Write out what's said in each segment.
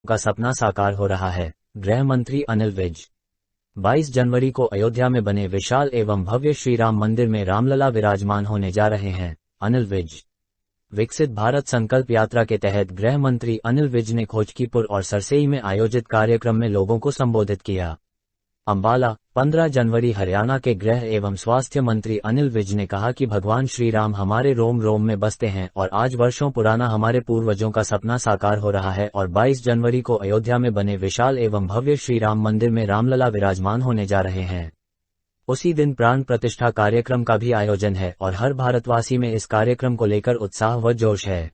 का सपना साकार हो रहा है। गृह मंत्री अनिल विज 22 जनवरी को अयोध्या में बने विशाल एवं भव्य श्री राम मंदिर में रामलला विराजमान होने जा रहे हैं। अनिल विज विकसित भारत संकल्प यात्रा के तहत गृह मंत्री अनिल विज ने खोजकीपुर और सरसई में आयोजित कार्यक्रम में लोगों को संबोधित किया। अंबाला 15 जनवरी हरियाणा के गृह एवं स्वास्थ्य मंत्री अनिल विज ने कहा कि भगवान श्री राम हमारे रोम रोम में बसते हैं और आज वर्षों पुराना हमारे पूर्वजों का सपना साकार हो रहा है और 22 जनवरी को अयोध्या में बने विशाल एवं भव्य श्री राम मंदिर में रामलला विराजमान होने जा रहे हैं। उसी दिन प्राण प्रतिष्ठा कार्यक्रम का भी आयोजन है और हर भारतवासी में इस कार्यक्रम को लेकर उत्साह व जोश है।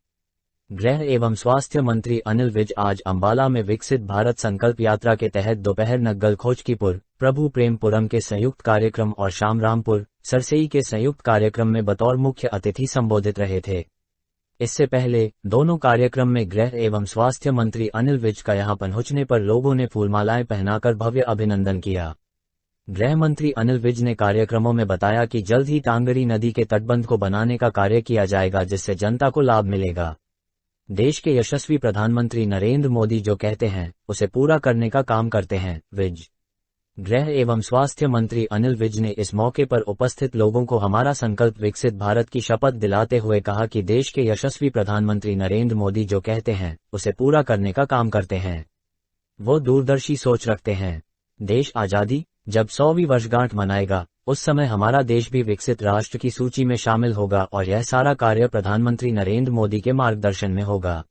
गृह एवं स्वास्थ्य मंत्री अनिल विज आज अंबाला में विकसित भारत संकल्प यात्रा के तहत दोपहर नग्गल खोजकीपुर, प्रभु प्रेमपुरम के संयुक्त कार्यक्रम और शामरामपुर, सरसई के संयुक्त कार्यक्रम में बतौर मुख्य अतिथि संबोधित रहे थे। इससे पहले दोनों कार्यक्रम में गृह एवं स्वास्थ्य मंत्री अनिल विज का यहां पहुंचने पर लोगों ने फूलमालाएं पहनाकर भव्य अभिनंदन किया। गृह मंत्री अनिल विज ने कार्यक्रमों में बताया कि जल्द ही टांगरी नदी के तटबंध को बनाने का कार्य किया जाएगा जिससे जनता को लाभ मिलेगा। देश के यशस्वी प्रधानमंत्री नरेंद्र मोदी जो कहते हैं उसे पूरा करने का काम करते हैं। विज गृह एवं स्वास्थ्य मंत्री अनिल विज ने इस मौके पर उपस्थित लोगों को हमारा संकल्प विकसित भारत की शपथ दिलाते हुए कहा कि देश के यशस्वी प्रधानमंत्री नरेंद्र मोदी जो कहते हैं उसे पूरा करने का काम करते हैं। वो दूरदर्शी सोच रखते हैं। देश आजादी जब 100वीं वर्षगांठ मनाएगा उस समय हमारा देश भी विकसित राष्ट्र की सूची में शामिल होगा और यह सारा कार्य प्रधानमंत्री नरेंद्र मोदी के मार्गदर्शन में होगा।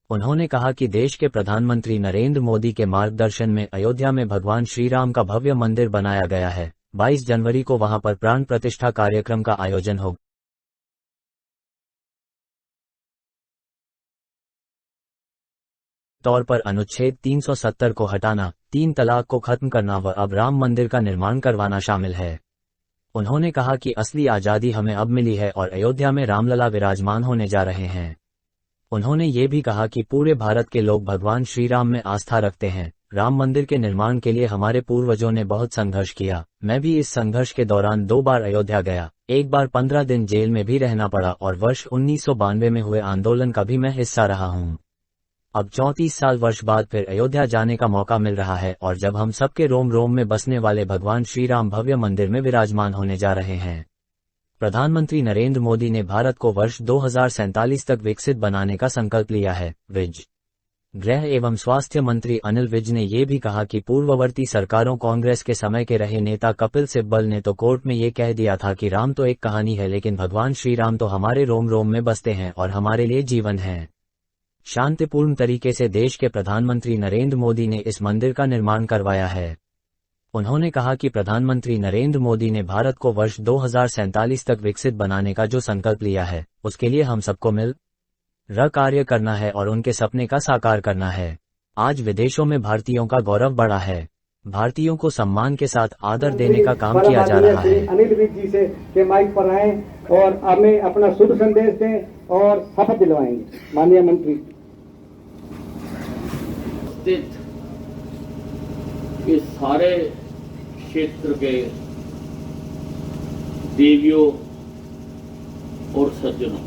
उन्होंने कहा कि देश के प्रधानमंत्री नरेंद्र मोदी के मार्गदर्शन में अयोध्या में भगवान श्री राम का भव्य मंदिर बनाया गया है। 22 जनवरी को वहां पर प्राण प्रतिष्ठा कार्यक्रम का आयोजन होगा। तौर पर अनुच्छेद 370 को हटाना, 3 तलाक को खत्म करना व अब राम मंदिर का निर्माण करवाना शामिल है। उन्होंने कहा कि असली आजादी हमें अब मिली है और अयोध्या में रामलला विराजमान होने जा रहे हैं। उन्होंने ये भी कहा कि पूरे भारत के लोग भगवान श्री राम में आस्था रखते हैं। राम मंदिर के निर्माण के लिए हमारे पूर्वजों ने बहुत संघर्ष किया। मैं भी इस संघर्ष के दौरान 2 बार अयोध्या गया, एक बार 15 दिन जेल में भी रहना पड़ा और वर्ष 1992 में हुए आंदोलन का भी मैं हिस्सा रहा हूँ। अब 34 साल वर्ष बाद फिर अयोध्या जाने का मौका मिल रहा है और जब हम सबके रोम रोम में बसने वाले भगवान श्री राम भव्य मंदिर में विराजमान होने जा रहे हैं। प्रधानमंत्री नरेंद्र मोदी ने भारत को वर्ष 2047 तक विकसित बनाने का संकल्प लिया है। विज गृह एवं स्वास्थ्य मंत्री अनिल विज ने ये भी कहा कि पूर्ववर्ती सरकारों कांग्रेस के समय के रहे नेता कपिल सिब्बल ने तो कोर्ट में ये कह दिया था कि राम तो एक कहानी है लेकिन भगवान श्री राम तो हमारे रोम रोम में बसते हैं और हमारे लिए जीवन है। शांतिपूर्ण तरीके से देश के प्रधानमंत्री नरेंद्र मोदी ने इस मंदिर का निर्माण करवाया है। उन्होंने कहा कि प्रधानमंत्री नरेंद्र मोदी ने भारत को वर्ष 2047 तक विकसित बनाने का जो संकल्प लिया है उसके लिए हम सबको मिल कार्य करना है और उनके सपने का साकार करना है। आज विदेशों में भारतीयों का गौरव बढ़ा है। भारतीयों को सम्मान के साथ आदर देने का काम किया जा रहा है। अनिल विज जी से के माइक पर आए और हमें अपना शुभ संदेश दें और शपथ दिलवाएंगे। माननीय मंत्री इस सारे क्षेत्र के देवियों और सज्जनों,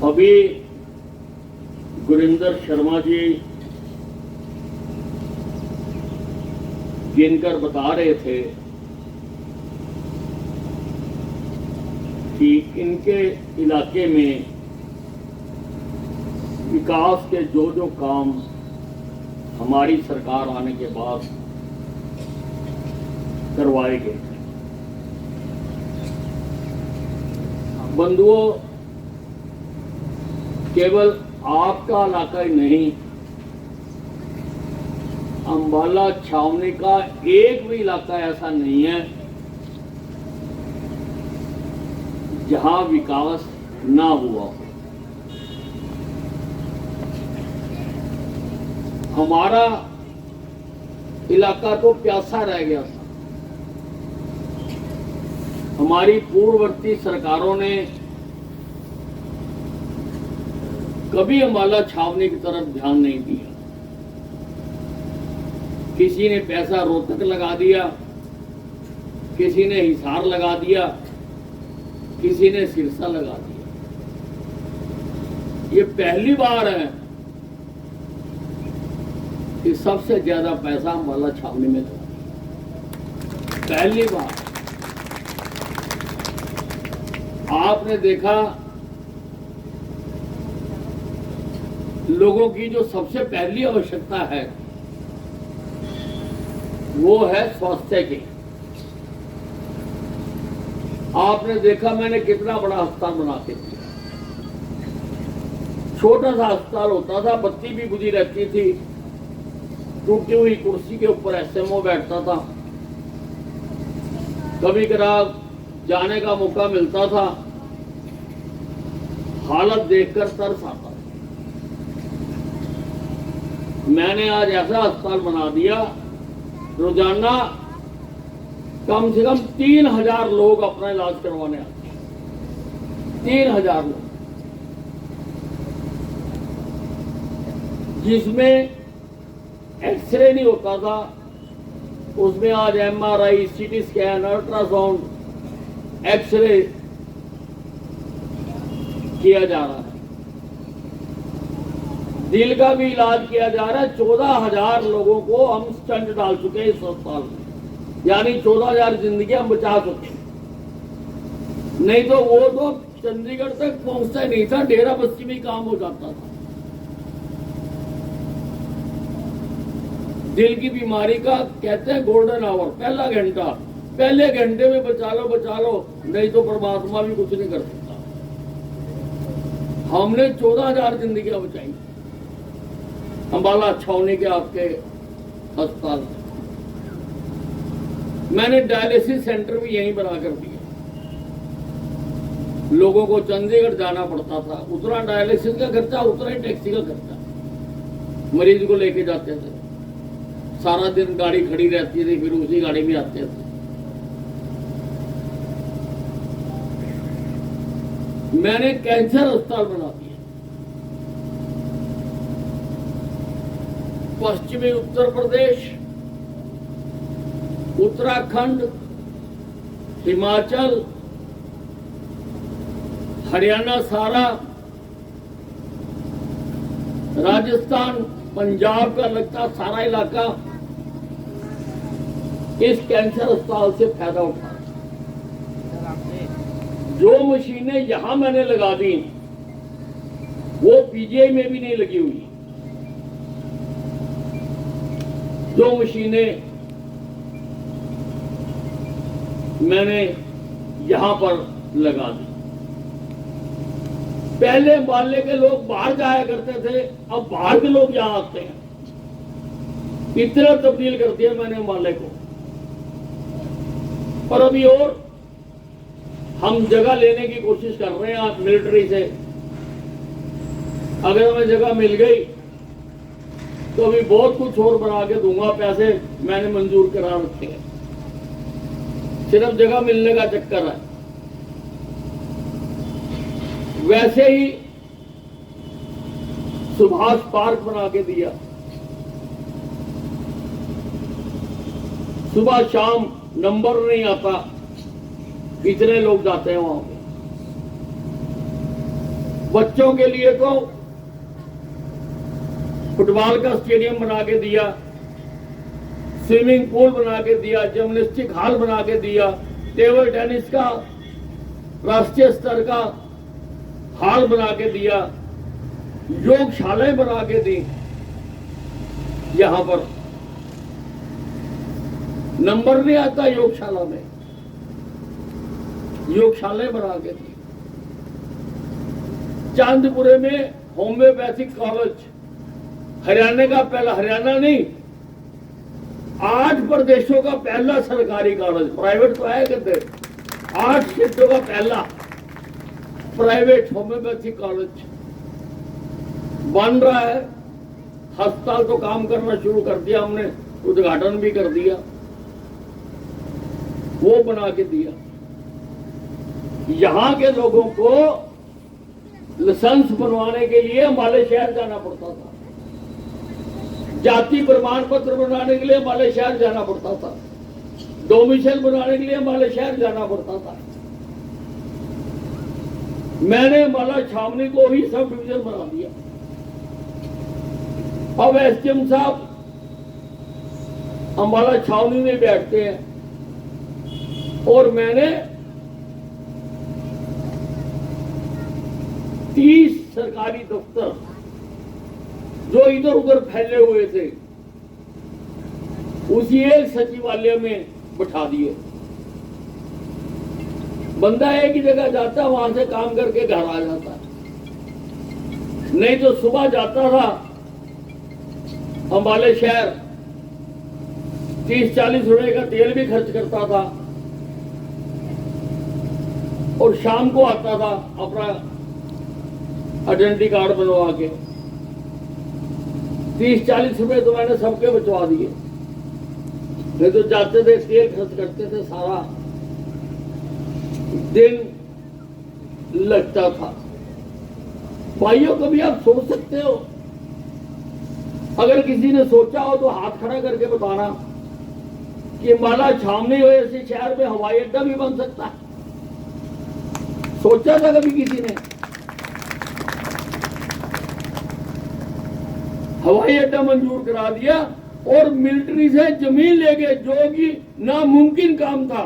अभी गुरिंदर शर्मा जी गिनकर बता रहे थे कि इनके इलाके में विकास के जो जो काम हमारी सरकार आने के बाद करवाए गए। बंधुओं, केवल आपका इलाका ही नहीं, अंबाला छावनी का एक भी इलाका ऐसा नहीं है जहां विकास ना हुआ। हमारा इलाका तो प्यासा रह गया था। हमारी पूर्ववर्ती सरकारों ने कभी अंबाला छावनी की तरफ ध्यान नहीं दिया। किसी ने पैसा रोहतक लगा दिया, किसी ने हिसार लगा दिया, किसी ने सिरसा लगा दिया। ये पहली बार है कि सबसे ज्यादा पैसा अम्बाला छावनी में था। पहली बार आपने देखा लोगों की जो सबसे पहली आवश्यकता है वो है स्वास्थ्य की। आपने देखा मैंने कितना बड़ा अस्पताल बना के दिया। छोटा सा अस्पताल होता था, बत्ती भी बुझी रहती थी, टूटी हुई कुर्सी के ऊपर एसएमओ बैठता था, कभी कभार जाने का मौका मिलता था, हालत देखकर तरस आता था। मैंने आज ऐसा अस्पताल बना दिया, रोजाना कम से कम 3000 लोग अपना इलाज करवाने आते हैं। 3000 लोग, जिसमें एक्सरे नहीं होता था उसमें आज MRI, CT scan, ultrasound, x ray किया जा रहा है। दिल का भी इलाज किया जा रहा है। 14,000 लोगों को हम स्टंट डाल चुके हैं इस अस्पताल में, यानी 14,000 जिंदगी हम बचा चुके हैं। नहीं तो वो तो चंडीगढ़ तक पहुंचता ही नहीं था, डेरा बस्ती में काम हो जाता था। दिल की बीमारी का कहते हैं गोल्डन आवर, पहला घंटा, पहले घंटे में बचा लो, नहीं तो परमात्मा भी कुछ नहीं कर सकता। हमने 14,000 जिंदगियां बचाई अम्बाला छावनी के आपके अस्पताल में। मैंने डायलिसिस सेंटर भी यहीं बना कर दिया। लोगों को चंडीगढ़ जाना पड़ता था, उतना डायलिसिस का खर्चा, उतना ही टैक्सी का खर्चा। मरीज को लेके जाते थे, सारा दिन गाड़ी खड़ी रहती थी, फिर उसी गाड़ी में आते थे। मैंने कैंसर अस्पताल बना दिया। पश्चिमी उत्तर प्रदेश, उत्तराखंड, हिमाचल, हरियाणा सारा, राजस्थान, पंजाब का लगता सारा इलाका इस कैंसर अस्पताल से फायदा उठा। जो मशीनें यहां मैंने लगा दी वो पीजीआई में भी नहीं लगी हुई। जो मशीनें मैंने यहां पर लगा दी। पहले अम्बाले के लोग बाहर जाया करते थे, अब बाहर के लोग यहां आते हैं। इतना तब्दील कर दिया मैंने अम्बाले को। और अभी और हम जगह लेने की कोशिश कर रहे हैं आप मिलिट्री से। अगर हमें जगह मिल गई तो अभी बहुत कुछ और बना के दूंगा। पैसे मैंने मंजूर करा रखे हैं, सिर्फ जगह मिलने का चक्कर है। वैसे ही सुभाष पार्क बना के दिया। सुबह शाम नंबर नहीं आता, इतने लोग जाते हैं वहां पे। बच्चों के लिए तो फुटबॉल का स्टेडियम बना के दिया, स्विमिंग पूल बना के दिया, जिम्नास्टिक हॉल बना के दिया, टेबल टेनिस का राष्ट्रीय स्तर का हॉल बना के दिया, योगशालाएं बना के दी। यहां पर नंबर नहीं आता योगशाला में, योगशालाएं बना के दी। चांदपुरे में होम्योपैथिक कॉलेज, हरियाणा का पहला, हरियाणा नहीं 8 प्रदेशों का पहला सरकारी कॉलेज, प्राइवेट तो है कहते, 8 स्टेटों का पहला प्राइवेट होम्योपैथिक कॉलेज बन रहा है। अस्पताल तो काम करना शुरू कर दिया हमने, उद्घाटन भी कर दिया, वो बना के दिया। यहां के लोगों को लाइसेंस बनवाने के लिए अम्बाले शहर जाना पड़ता था, जाति प्रमाण पत्र बनाने के लिए अम्बाले शहर जाना पड़ता था, डोमिसाइल बनाने के लिए अम्बाले शहर जाना पड़ता था। मैंने अम्बाला छावनी को ही सब डिवीजन बना दिया। अब एसडीएम साहब अंबाला छावनी में बैठते हैं और मैंने 30 सरकारी दफ्तर जो इधर उधर फैले हुए थे उसी एक सचिवालय में बिठा दिए। बंदा एक ही जगह जाता, वहां से काम करके घर आ जाता। नहीं तो सुबह जाता था अंबाले शहर, 30-40 रुपए का तेल भी खर्च करता था और शाम को आता था अपना आइडेंटिटी कार्ड बनवा के। 30-40 रुपए तो मैंने सबके बचवा दिए। नहीं तो जाते थे, तेल खर्च करते थे, सारा दिन लगता था। भाइयों, कभी आप सोच सकते हो? अगर किसी ने सोचा हो तो हाथ खड़ा करके बताना कि अंबाला छावनी जैसे शहर में हवाई अड्डा भी बन सकता है। सोचा था कभी किसी ने? हवाई अड्डा मंजूर करा दिया और मिलिट्री से जमीन ले गए, जो कि नामुमकिन काम था।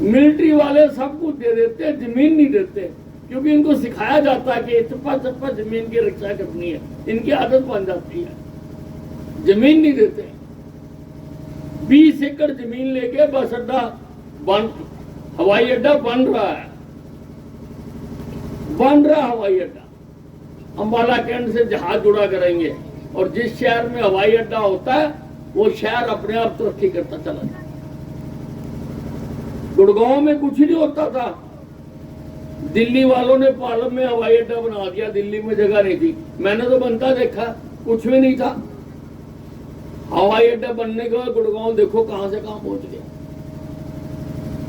मिलिट्री वाले सब कुछ दे देते, जमीन नहीं देते, क्योंकि इनको सिखाया जाता है कि चप्पा चप्पा जमीन की रक्षा करनी है। इनकी आदत बन जाती है, जमीन नहीं देते। 20 एकड़ जमीन लेके बस अड्डा बन, हवाई अड्डा बन रहा है, हवाई अड्डा। अंबाला कैंट से जहाज जुड़ा करेंगे और जिस शहर में हवाई अड्डा होता है वो शहर अपने आप तरक्की करता चला जाता। गुड़गांव में कुछ नहीं होता था, दिल्ली वालों ने पार्लियामेंट में हवाई अड्डा बना दिया। दिल्ली में जगह नहीं थी, मैंने तो बनता देखा, कुछ भी नहीं था। हवाई अड्डा बनने के बाद गुड़गांव देखो कहां से कहां पहुंच गया।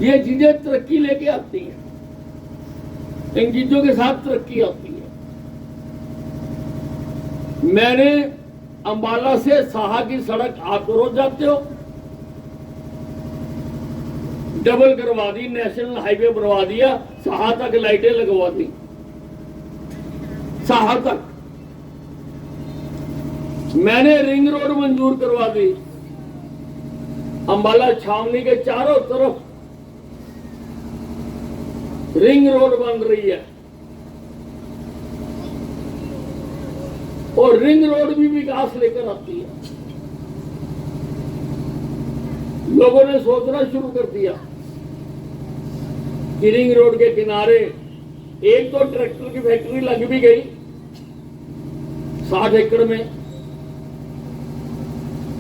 ये चीजें तरक्की लेके आती हैं, इन चीजों के साथ तरक्की आती है। मैंने अंबाला से साहा की सड़क, आप तो रोज जाते हो, डबल करवा दी, नेशनल हाईवे बनवा दिया, साहा तक लाइटें लगवा दी, साहा तक। मैंने रिंग रोड मंजूर करवा दी, अंबाला छावनी के चारों तरफ रिंग रोड बन रही है और रिंग रोड भी विकास लेकर आती है। लोगों ने सोचना शुरू कर दिया कि रिंग रोड के किनारे एक तो ट्रैक्टर की फैक्ट्री लग भी गई 60 एकड़ में,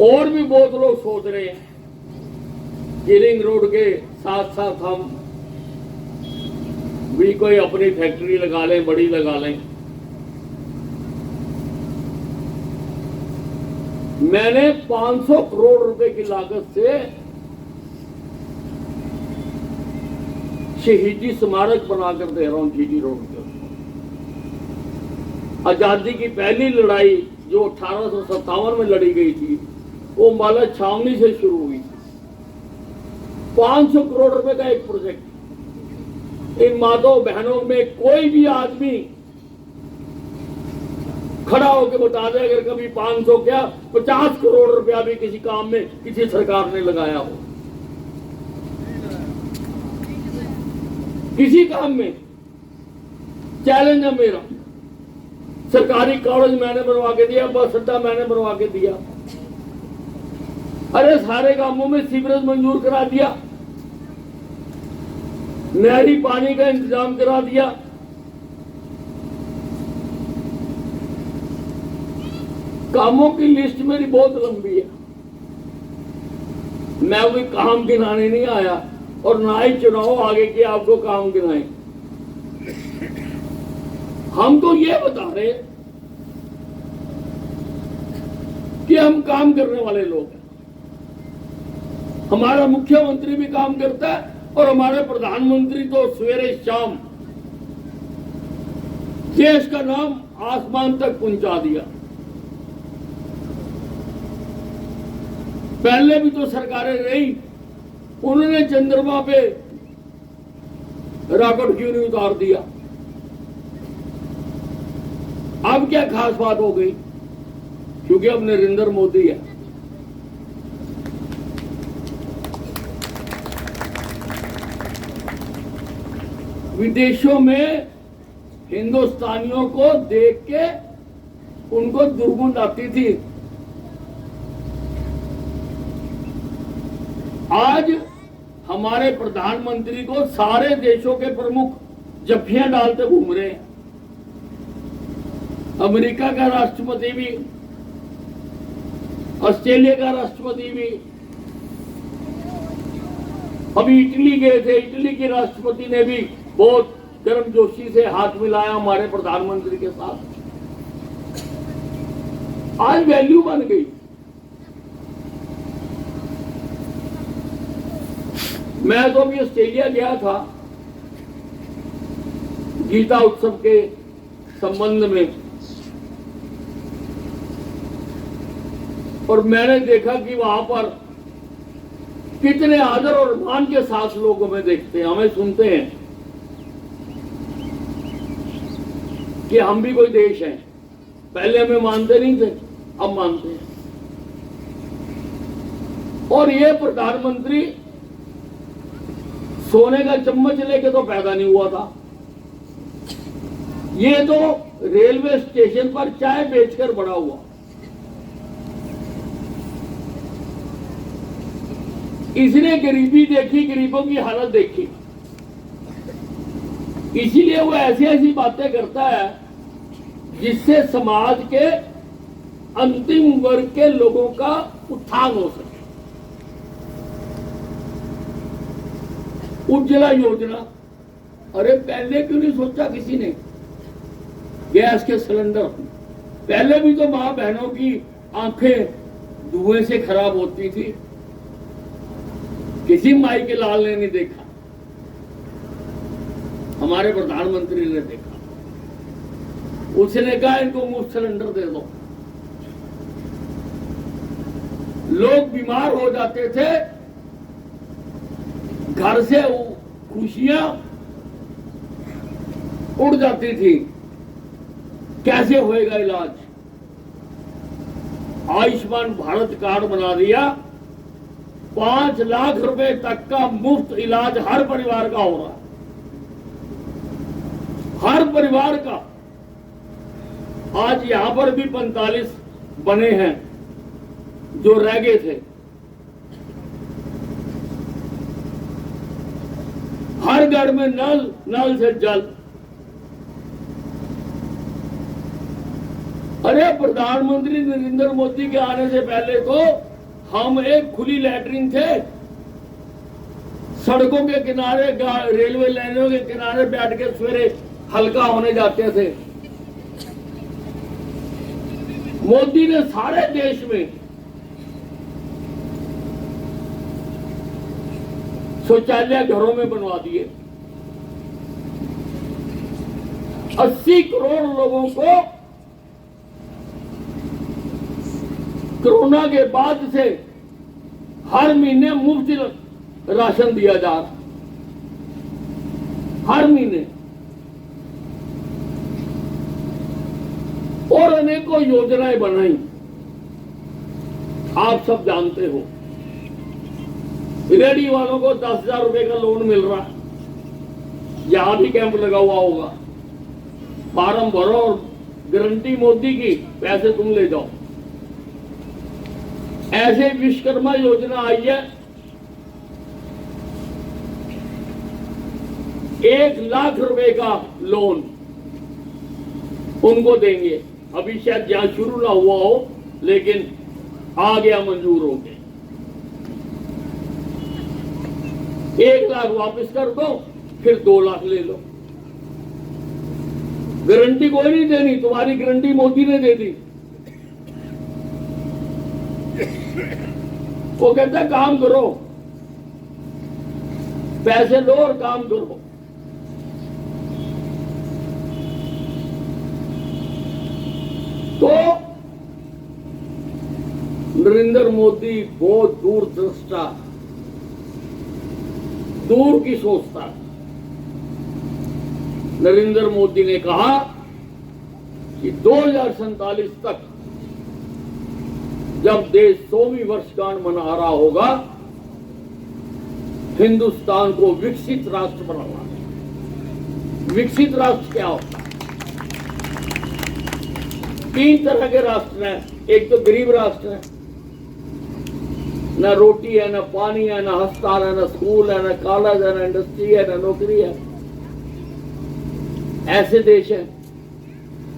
और भी बहुत लोग सोच रहे हैं कि रिंग रोड के साथ साथ हम भी कोई अपनी फैक्ट्री लगा लें, बड़ी लगा लें। मैंने 500 करोड़ रुपए की लागत से शहीदी स्मारक बनाकर दे रहा हूं जीटी रोड के ऊपर। आजादी की पहली लड़ाई जो 1857 में लड़ी गई थी वो अंबाला छावनी से शुरू हुई थी। 500 करोड़ रुपए का एक प्रोजेक्ट। इन माताओं बहनों में कोई भी आदमी खड़ा होकर बता दे अगर कभी 500 क्या 50 करोड़ रुपया भी किसी काम में किसी सरकार ने लगाया हो, किसी काम में। चैलेंज है मेरा। सरकारी कॉलेज मैंने बनवा के दिया, बस अड्डा मैंने बनवा के दिया, अरे सारे कामों में सीवरेज मंजूर करा दिया, नहरी पानी का इंतजाम करा दिया। कामों की लिस्ट मेरी बहुत लंबी है, मैं कोई काम गिनाने नहीं आया और ना ही चुनाव आगे कि आपको काम गिनाए। हम तो ये बता रहे कि हम काम करने वाले लोग हैं। हमारा मुख्यमंत्री भी काम करता है और हमारे प्रधानमंत्री तो सवेरे शाम देश का नाम आसमान तक पहुंचा दिया। पहले भी तो सरकारें रही, उन्होंने चंद्रमा पे रॉकेट क्यों नहीं उतार दिया? अब क्या खास बात हो गई? क्योंकि अब नरेंद्र मोदी है। विदेशों में हिंदुस्तानियों को देख के उनको दुर्गंध आती थी। आज हमारे प्रधानमंत्री को सारे देशों के प्रमुख जफ्फियां डालते घूम रहे हैं। अमेरिका का राष्ट्रपति भी, ऑस्ट्रेलिया का राष्ट्रपति भी, अभी इटली गए थे, इटली के राष्ट्रपति ने भी बहुत गर्मजोशी से हाथ मिलाया हमारे प्रधानमंत्री के साथ। आज वैल्यू बन गई। मैं तो अभी ऑस्ट्रेलिया गया था गीता उत्सव के संबंध में, और मैंने देखा कि वहां पर कितने आदर और मान के साथ लोग हमें देखते हैं, हमें सुनते हैं कि हम भी कोई देश हैं। पहले हमें मानते नहीं थे, अब मानते हैं। और ये प्रधानमंत्री सोने का चम्मच लेके तो पैदा नहीं हुआ था, ये तो रेलवे स्टेशन पर चाय बेचकर बड़ा हुआ। इसने गरीबी देखी, गरीबों की हालत देखी, इसीलिए वो ऐसी ऐसी बातें करता है जिससे समाज के अंतिम वर्ग के लोगों का उत्थान हो सके। उज्ज्वला योजना, अरे पहले क्यों नहीं सोचा किसी ने? गैस के सिलेंडर, पहले भी तो मां बहनों की आंखें धुएं से खराब होती थी, किसी माई के लाल ने नहीं देखा, हमारे प्रधानमंत्री ने देखा। उसने कहा इनको मुफ्त सिलेंडर दे दो। लोग बीमार हो जाते थे, घर से खुशियां उड़ जाती थी, कैसे होएगा इलाज? आयुष्मान भारत कार्ड बना दिया, 5 लाख रुपए तक का मुफ्त इलाज हर परिवार का हो रहा है, हर परिवार का। आज यहां पर भी 45 बने हैं जो रह गए थे। हर घर में नल, नल से जल। अरे प्रधानमंत्री नरेंद्र मोदी के आने से पहले तो हम एक खुली लैट्रिन थे, सड़कों के किनारे, रेलवे लाइनों के किनारे बैठ के सवेरे हल्का होने जाते थे। मोदी ने सारे देश में शौचालय घरों में बनवा दिए। 80 करोड़ लोगों को कोरोना के बाद से हर महीने मुफ्त राशन दिया जा रहा, हर महीने। और अनेकों योजनाएं बनाई, आप सब जानते हो। रेडी वालों को 10,000 रुपए का लोन मिल रहा है, यहां भी कैंप लगा हुआ होगा। फार्म भरो और गारंटी मोदी की, पैसे तुम ले जाओ। ऐसे विश्वकर्मा योजना आई है, 1 लाख रुपए का लोन उनको देंगे। अभी शायद यहां शुरू ना हुआ हो, लेकिन आ गया, मंजूर हो गया। 1 लाख वापस कर दो, फिर 2 लाख ले लो। गारंटी कोई नहीं देनी, तुम्हारी गारंटी मोदी ने दे दी। वो कहता है काम करो, पैसे लो और काम करो। तो नरेंद्र मोदी बहुत दूरदृष्टा, दूर की सोचता। नरेंद्र मोदी ने कहा कि 2047 तक जब देश 100वीं वर्षगांठ मना रहा होगा, हिंदुस्तान को विकसित राष्ट्र बनाना है। विकसित राष्ट्र क्या होता है? 3 तरह के राष्ट्र हैं। एक तो गरीब राष्ट्र है, न रोटी है, न पानी है, न अस्पताल है, न स्कूल है, न कॉलेज है, न इंडस्ट्री है, न नौकरी है। ऐसे देश हैं।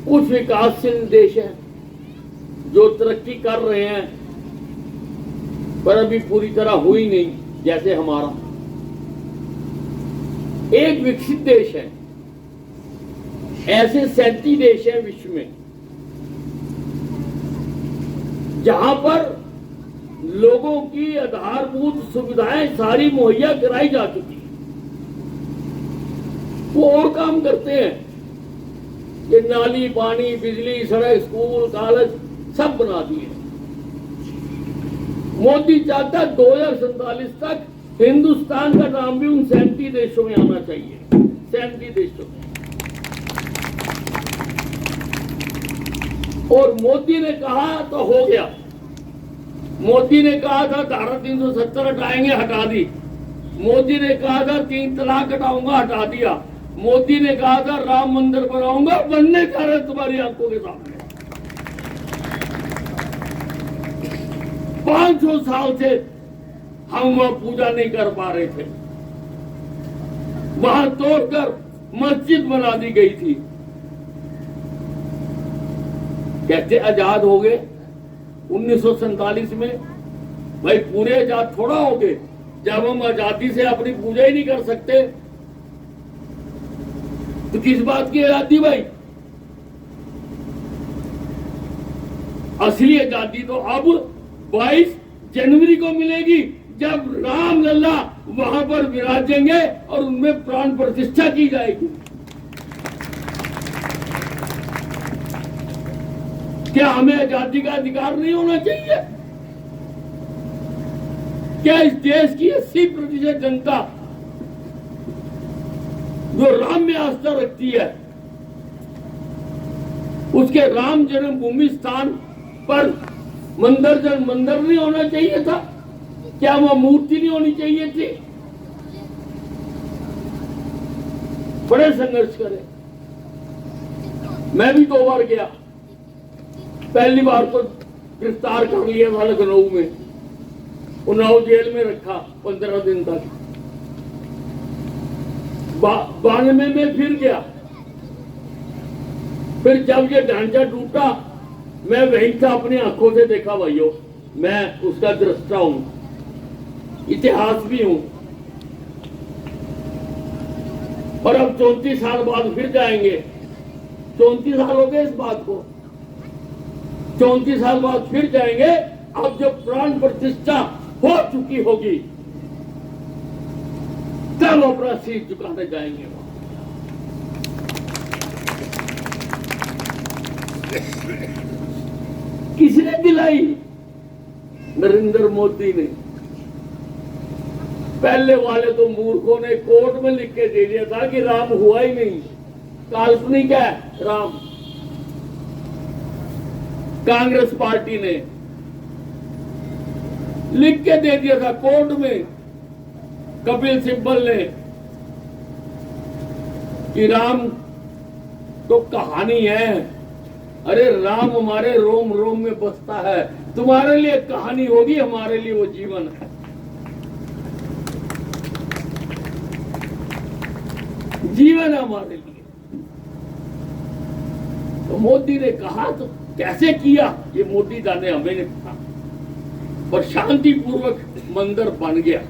कुछ विकासशील देश हैं जो तरक्की कर रहे हैं, पर अभी पूरी तरह हुई नहीं, जैसे हमारा। एक विकसित देश है। ऐसे 37 देश हैं विश्व में जहां पर लोगों की आधारभूत सुविधाएं सारी मुहैया कराई जा चुकी है। वो और काम करते हैं कि नाली, पानी, बिजली, सड़क, स्कूल, कॉलेज सब बना दिए। मोदी चाहता 2047 तक हिंदुस्तान का नाम भी उन 37 देशों में आना चाहिए। 37 देशों में। और मोदी ने कहा तो हो गया। मोदी ने कहा था धारा 370 हटाएंगे, हटा दी। मोदी ने कहा था 3 तलाक हटाऊंगा, हटा दिया। मोदी ने कहा था राम मंदिर बनाऊंगा, बनने जा रहे तुम्हारी आंखों के सामने। 500 साल से हम वहां पूजा नहीं कर पा रहे थे। वहां तोड़कर मस्जिद बना दी गई थी। कहते आजाद हो गए 1947 में। भाई पूरे आजाद थोड़ा हो गए जब हम आजादी से अपनी पूजा ही नहीं कर सकते, तो किस बात की आजादी भाई? असली आजादी तो अब 22 जनवरी को मिलेगी, जब रामलला वहां पर विराजेंगे और उनमें प्राण प्रतिष्ठा की जाएगी। क्या हमें आजादी का अधिकार नहीं होना चाहिए? क्या इस देश की 80% जनता जो राम में आस्था रखती है, उसके राम जन्मभूमि स्थान पर मंदिर नहीं होना चाहिए था? क्या वह मूर्ति नहीं होनी चाहिए थी? बड़े संघर्ष करे। मैं भी 2 बार गया। पहली बार तो गिरफ्तार कर लिया था लखनऊ में, उन्नाव जेल में रखा 15 दिन तक। 92 में फिर गया। फिर जब ये ढांचा टूटा, मैं वहीं था, अपनी आंखों से देखा भाइयों। मैं उसका दृष्टा हूं, इतिहास भी हूं। और अब 34 साल बाद फिर जाएंगे। 34 साल हो गए इस बात को। 34 साल बाद फिर जाएंगे। अब जब प्राण प्रतिष्ठा हो चुकी होगी, तब अपना शीश झुकाने जाएंगे। किसने दिलाई? नरेंद्र मोदी ने। पहले वाले तो मूर्खों ने कोर्ट में लिख के दे दिया था कि राम हुआ ही नहीं, काल्पनिक है राम। कांग्रेस पार्टी ने लिख के दे दिया था कोर्ट में, कपिल सिब्बल ने, कि राम तो कहानी है। अरे राम हमारे रोम रोम में बसता है। तुम्हारे लिए कहानी होगी, हमारे लिए वो जीवन है। जीवन है हमारे लिए। तो मोदी ने कहा तो कैसे किया ये मोदी जाने, हमें नहीं पता, पर शांतिपूर्वक मंदिर बन गया।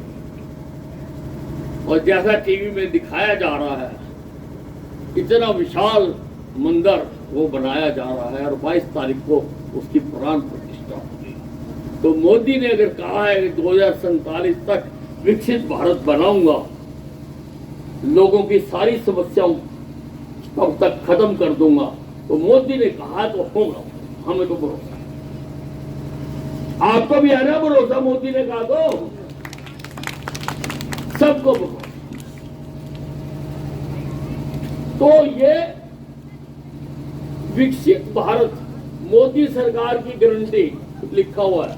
और जैसा टीवी में दिखाया जा रहा है, इतना विशाल मंदिर वो बनाया जा रहा है, और 22 तारीख को उसकी प्राण प्रतिष्ठा होगी। तो मोदी ने अगर कहा है कि 2047 तक विकसित भारत बनाऊंगा, लोगों की सारी समस्याओं तब तक खत्म कर दूंगा, तो मोदी ने कहा तो होगा। हमें तो भरोसा है। आपको भी है ना भरोसा? मोदी ने कहा तो सबको भरोसा। तो ये विकसित भारत मोदी सरकार की गारंटी लिखा हुआ है।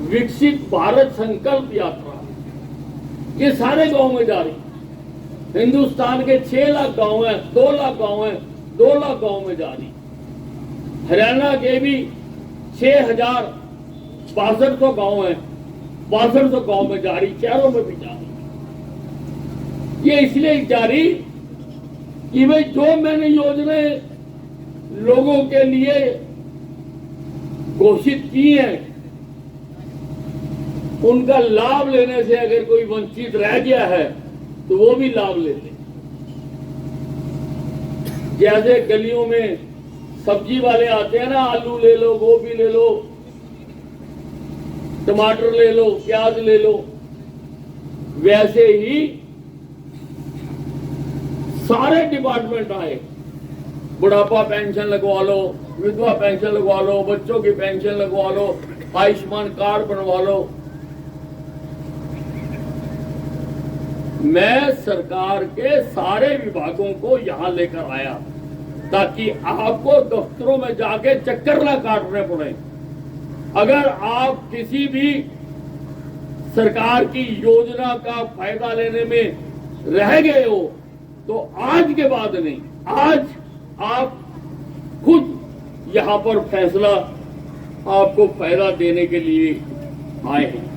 विकसित भारत संकल्प यात्रा ये सारे गांव में जा रही है। हिंदुस्तान के 6 लाख गांव हैं, 2 लाख गांव हैं, 2 लाख गांव में जारी। हरियाणा के भी 6,6200 गांव हैं, 6200 गांव में जारी, शहरों में भी जारी। ये इसलिए जारी कि भाई जो मैंने योजनाएं लोगों के लिए घोषित की हैं, उनका लाभ लेने से अगर कोई वंचित रह गया है तो वो भी लाभ ले ले। जैसे गलियों में सब्जी वाले आते हैं ना, आलू ले लो, गोभी ले लो, टमाटर ले लो, प्याज ले लो, वैसे ही सारे डिपार्टमेंट आए। बुढ़ापा पेंशन लगवा लो, विधवा पेंशन लगवा लो, बच्चों की पेंशन लगवा लो, आयुष्मान कार्ड बनवा लो। मैं सरकार के सारे विभागों को यहां लेकर आया ताकि आपको दफ्तरों में जाके चक्कर ना काटने पड़े। अगर आप किसी भी सरकार की योजना का फायदा लेने में रह गए हो तो आज के बाद नहीं, आज आप खुद यहां पर फैसला आपको फायदा देने के लिए आए हैं।